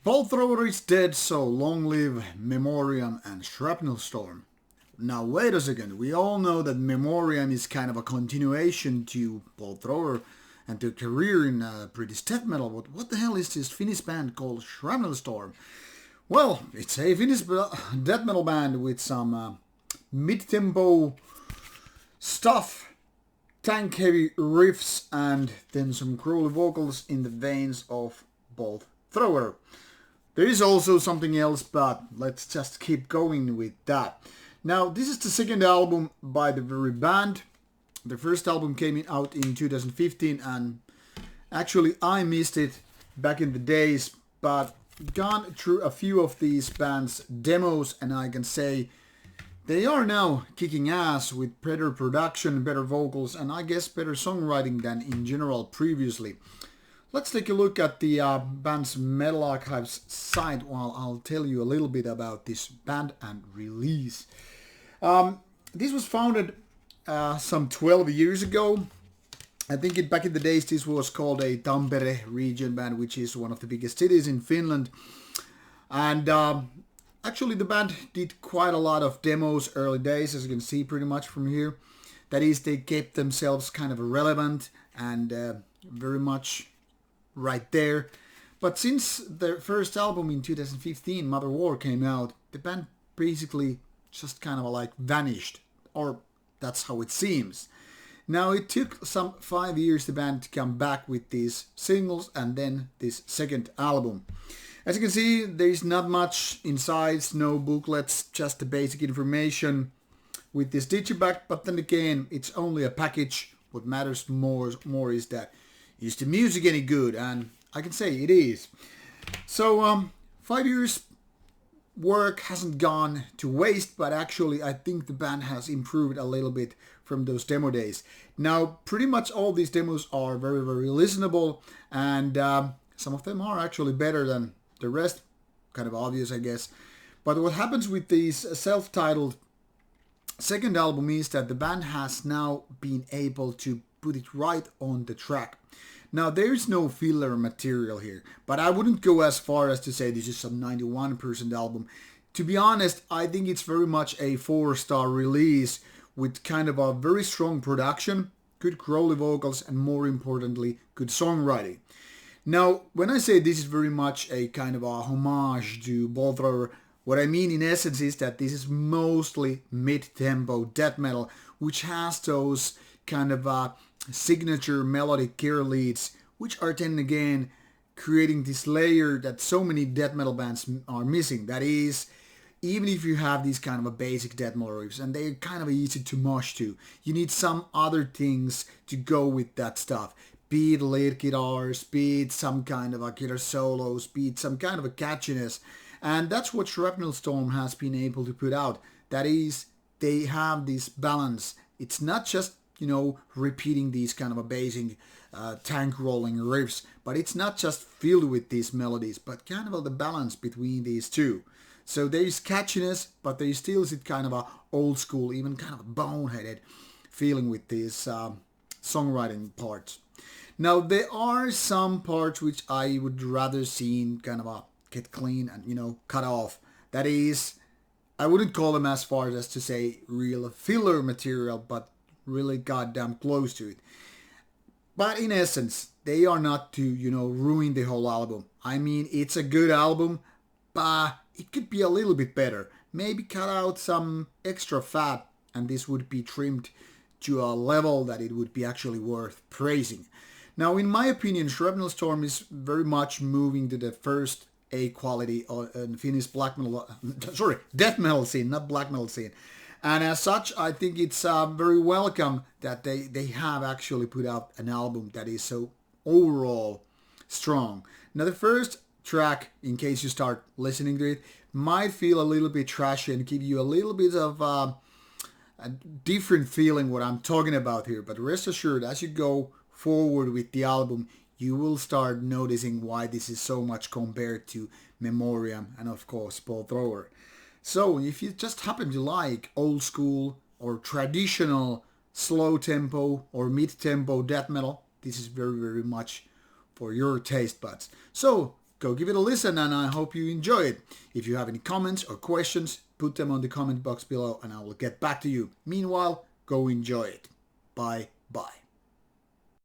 Ball Thrower is dead, so long live Memoriam and Shrapnel Storm. Now wait a second, we all know that Memoriam is kind of a continuation to Ball Thrower and to career in British death metal, but what the hell is this Finnish band called Shrapnel Storm? Well, it's a Finnish death metal band with some mid-tempo stuff, tank-heavy riffs, and then some cruel vocals in the veins of Ball Thrower. There is also something else, but let's just keep going with that. Now, this is the second album by the very band. The first album came out in 2015, and actually I missed it back in the days, but gone through a few of these bands' demos, and I can say they are now kicking ass with better production, better vocals, and I guess better songwriting than in general previously. Let's take a look at the band's Metal Archives site while I'll tell you a little bit about this band and release. This was founded some 12 years ago. I think back in the days this was called a Tampere region band, which is one of the biggest cities in Finland. And actually the band did quite a lot of demos early days, as you can see pretty much from here. That is, they kept themselves kind of relevant and very much right there. But since their first album in 2015, Mother War, came out, the band basically just kind of like vanished, or that's how it seems. Now it took some 5 years the band to come back with these singles and then this second album. As you can see, there is not much inside, no booklets, just the basic information with this digipack, but then again, it's only a package. What matters more is that, is the music any good? And I can say it is. So 5 years work hasn't gone to waste, but actually I think the band has improved a little bit from those demo days. Now pretty much all these demos are very, very listenable, and some of them are actually better than the rest. Kind of obvious, I guess. But what happens with these self-titled second album is that the band has now been able to put it right on the track. Now there is no filler material here, but I wouldn't go as far as to say this is some 91% album. To be honest, I think it's very much a 4-star release with kind of a very strong production, good growly vocals, and more importantly, good songwriting. Now, when I say this is very much a kind of a homage to Ball Thrower, what I mean in essence is that this is mostly mid-tempo death metal, which has those kind of signature melodic gear leads, which are then again creating this layer that so many death metal bands are missing. That is, even if you have these kind of a basic death metal riffs, and they're kind of easy to mosh to, you need some other things to go with that stuff. Be it lead guitars, be it some kind of a guitar solos, be it some kind of a catchiness. And that's what Shrapnel Storm has been able to put out. That is, they have this balance. It's not just, repeating these kind of a basic tank rolling riffs, but it's not just filled with these melodies, but kind of the balance between these two. So there is catchiness, but there is still kind of a old school, even kind of a boneheaded feeling with these songwriting parts. Now there are some parts which I would rather see kind of get clean and cut off. That is, I wouldn't call them as far as to say real filler material, but really goddamn close to it. But in essence, they are not to ruin the whole album. I mean, it's a good album, but it could be a little bit better. Maybe cut out some extra fat, and this would be trimmed to a level that it would be actually worth praising. Now, in my opinion, Shrapnel Storm is very much moving to the first A quality Finnish black metal, death metal scene, not black metal scene. And as such, I think it's very welcome that they have actually put out an album that is so overall strong. Now, the first track, in case you start listening to it, might feel a little bit trashy and give you a little bit of a different feeling what I'm talking about here. But rest assured, as you go forward with the album, you will start noticing why this is so much compared to Memoriam and of course Ball Thrower. So if you just happen to like old school or traditional slow tempo or mid tempo death metal, this is very, very much for your taste buds. So go give it a listen, and I hope you enjoy it. If you have any comments or questions, put them on the comment box below and I will get back to you. Meanwhile, go enjoy it. Bye bye.